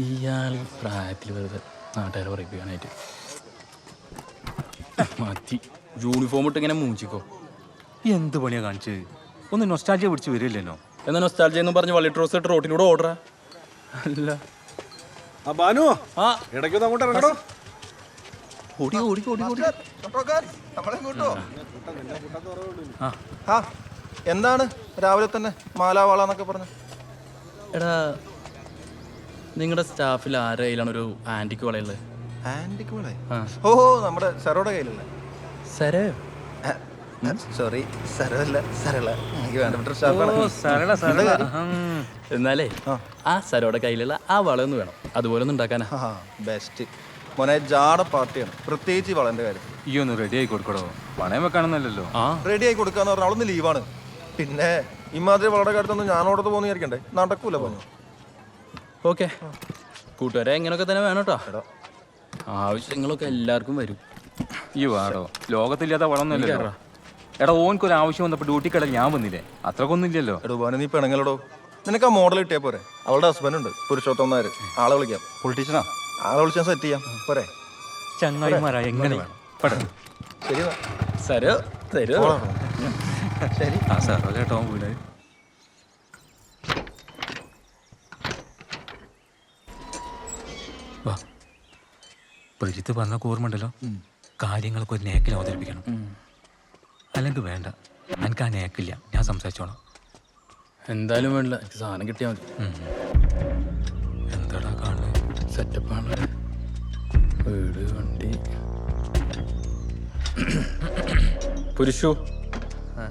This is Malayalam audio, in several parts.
ഇയാൾ പ്രായത്തിൽ വെറുതെ നാട്ടുകാരെ പറയിപ്പിക്കാനായിട്ട് മതി. യൂണിഫോം ഇട്ട് ഇങ്ങനെ മൂഞ്ചിക്കോ. എന്ത് പണിയാ കാണിച്ചത്? ഒന്ന് നൊസ്റ്റാൾജിയ പിടിച്ച് വരില്ലല്ലോ. എന്നാ നൊസ്റ്റാൾജിയ എന്ന് പറഞ്ഞ് വള്ളി ട്രോസ് ഇട്ട് റോട്ടിലൂടെ ഓർഡറാ. അല്ല ബാനു, ഇടയ്ക്കൊന്ന് അങ്ങോട്ട് ഇറങ്ങണോ? ഓടി ഓടി ഓടി ഓടി. എന്താണ് രാവിലെ തന്നെ മാലാവാളാന്നൊക്കെ പറഞ്ഞു? എടാ, നിങ്ങളുടെ സ്റ്റാഫിൽ ആരുടെ കയ്യിലാണ് ഒരു ആന്റിക്ക് വളയുള്ളത്? ആന്റിക്ക് വള? ഓ, നമ്മുടെ സരോടെ കയ്യിലല്ലേ? സരോ? സോറി, സരല്ല, സരള. എനിക്ക് വേണ്ടപ്പെട്ട സ്റ്റാഫാണ്. എന്നാലേ ആ സരോടെ കയ്യിലുള്ള ആ വളയൊന്ന് വേണം. അതുപോലെ ഒന്ന് ഉണ്ടാക്കാനാ. ബെസ്റ്റ് മോനെ, ജാട പാർട്ടിയാണ്, പ്രത്യേകിച്ച് ഈ വളന്റെ കാര്യത്തിൽ. ഈ ഒന്ന് റെഡി ആയി കൊടുക്കടോ. പണയം വെക്കാണെന്നല്ലോ. റെഡി ആയി കൊടുക്കാന്ന് പറഞ്ഞാൽ അവളൊന്ന് ലീവാണ്. പിന്നെ ഇമാതിരി വളരെ കാര്യത്തൊന്നും ഞാനോടത്ത് പോകുന്ന വിചാരിക്കണ്ടേ? നടക്കൂല പറഞ്ഞു. ഓക്കെ, കൂട്ടുകാരെ എങ്ങനെയൊക്കെ തന്നെ വേണം കേട്ടോ. ആവശ്യങ്ങളൊക്കെ എല്ലാവർക്കും വരും. ഈ വാടോ, ലോകത്തില്ലാത്ത വളമൊന്നുമില്ലല്ലോ. എടാ, ഓൻക്കൊരു ആവശ്യം വന്നപ്പോൾ ഡ്യൂട്ടി കടയിൽ ഞാൻ വന്നില്ലേ? അത്രക്കൊന്നും ഇല്ലല്ലോ. എടോ ബാനു, നീ പെണങ്ങളോടോ. നിനക്ക് ആ മോഡൽ കിട്ടിയാ പോരെ? അവളുടെ ഹസ്ബൻഡ് ഉണ്ട്, പുരുഷോത്തം നായർ. ആളെ വിളിക്കാം. പൊളിറ്റീഷ്യനാ. ആളെ വിളിച്ചാൽ സെറ്റ് ചെയ്യാം പോരെ? ചങ്ങായിമാരാ എങ്ങനെ വേണം? ശരി സരോ തരോ? ശരി. ആ സാറോ കേട്ടോ വീട്. വാ, പരിചിത്ത് പറഞ്ഞ ഓർമ്മണ്ടല്ലോ, കാര്യങ്ങളൊക്കെ ഒരു നേക്കിൽ അവതരിപ്പിക്കണം. അല്ലെങ്കിൽ വേണ്ട, എനിക്ക് ആ നേക്കില്ല, ഞാൻ സംസാരിച്ചോളാം. എന്തായാലും വേണ്ടില്ല, എനിക്ക് സാധനം കിട്ടിയാൽ മതി. എന്താടാ കാണുന്നത്? സെറ്റപ്പാണ്. വീട്, വണ്ടി.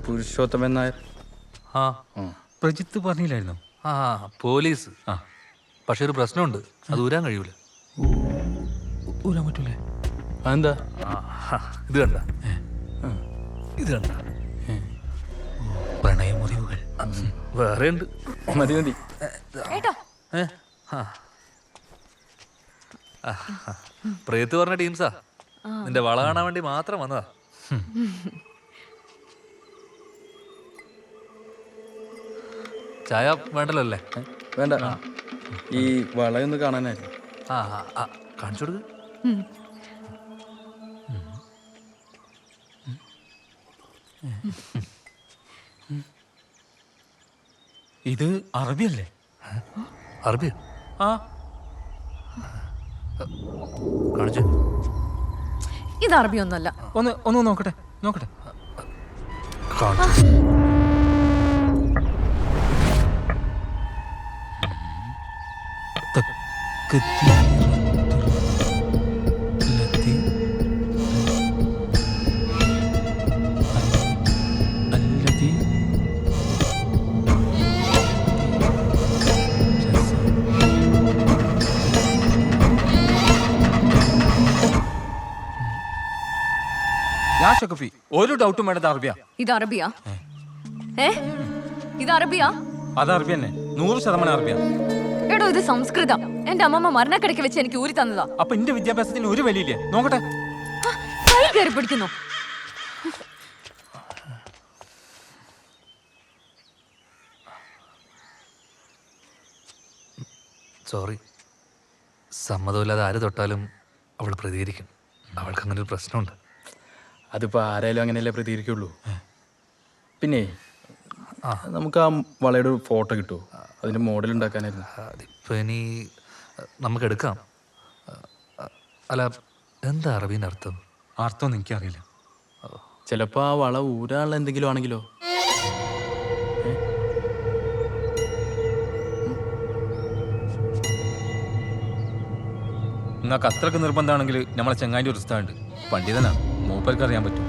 പുരുഷോത്തമൻ നായർ. ആ, പ്രജിത്ത് പറഞ്ഞില്ലായിരുന്നു? ആ, പോലീസ്. ആ, പക്ഷെ ഒരു പ്രശ്നമുണ്ട്, അത് ഊരാൻ കഴിയൂല. ഊരാൻ പറ്റൂലേ? അതെന്താ? ഇത് കണ്ട, ഇത് കണ്ട, പ്രണയമുറിവുകൾ വേറെ ഉണ്ട്. മതി മതി. പ്രേത്ത് പറഞ്ഞ ടീംസാ, നിന്റെ വള കാണാൻ വേണ്ടി മാത്രം വന്നതാ. ചായ വേണ്ടല്ലോ അല്ലേ? വേണ്ട, ഈ വളയൊന്ന് കാണാനായിരുന്നു. കാണിച്ചു കൊടുക്ക്. ഇത് അറബിയല്ലേ? അറബി? ആ, കാണിച്ചു. ഇത് അറബിയൊന്നുമല്ല. ഒന്ന് നോക്കട്ടെ നോക്കട്ടെ. ഒരു ഡൗട്ടും വേണ്ടത് അറബിയാ. ഇത് അറബിയാ? ഇത് അറബിയാ? അത് അറബി തന്നെ, 100% അറബിയാ. എടോ, ഇത് സംസ്കൃതം. എന്റെ അമ്മമ്മ മരണക്കിടയ്ക്ക് വെച്ച് എനിക്ക് ഊരി തന്നതാ. അപ്പൊ എന്റെ വിദ്യാഭ്യാസത്തിന് ഒരു വിലയില്ലേ? നോക്കട്ടെ. കൈ കയറി പിടിക്കുന്നു. സോറി, സമ്മതമില്ലാതെ ആര് തൊട്ടാലും അവൾ പ്രതികരിക്കും. അവൾക്ക് അങ്ങനെ ഒരു പ്രശ്നമുണ്ട്. അതിപ്പോൾ ആരായാലും അങ്ങനെയല്ലേ പ്രതികരിക്കുള്ളൂ. പിന്നെ നമുക്ക് ആ വളയുടെ ഒരു ഫോട്ടോ കിട്ടുമോ? അതിൻ്റെ മോഡൽ ഉണ്ടാക്കാനായിരുന്നു. അതിപ്പോൾ ഇനി നമുക്ക് എടുക്കാം. അല്ല, എന്താ അറബീൻ്റെ അർത്ഥം? അർത്ഥമൊന്നും എനിക്കറിയില്ല. ചിലപ്പോൾ ആ വള ഊരാനുള്ള എന്തെങ്കിലും ആണെങ്കിലോ? നിങ്ങൾക്ക് അത്രക്ക് നിർബന്ധമാണെങ്കിൽ നമ്മളെ ചങ്ങാൻ്റെ ഒരു ഉസ്താദുണ്ട്, പണ്ഡിതനാണ്, മൂപ്പർക്ക് അറിയാൻ പറ്റും.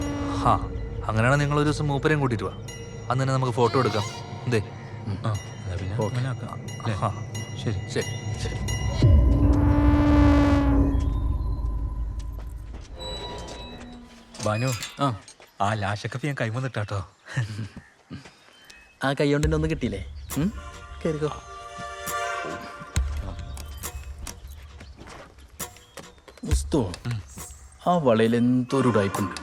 അങ്ങനെയാണെങ്കിൽ നിങ്ങൾ ഒരു ദിവസം മൂപ്പരെയും കൂട്ടിയിട്ട് വാ. അന്ന് തന്നെ നമുക്ക് ഫോട്ടോ എടുക്കാം. എന്തേ? ശരി ശരി ശരി. ബാനു, ആ ലാശക്കപ്പി ഞാൻ കൈവന്നിട്ടാട്ടോ. ആ കൈ കൊണ്ട് ഒന്നും കിട്ടിയില്ലേ? കയറിക്കോ. ആ വളയിൽ എന്തൊരു ടൈപ്പുണ്ട്.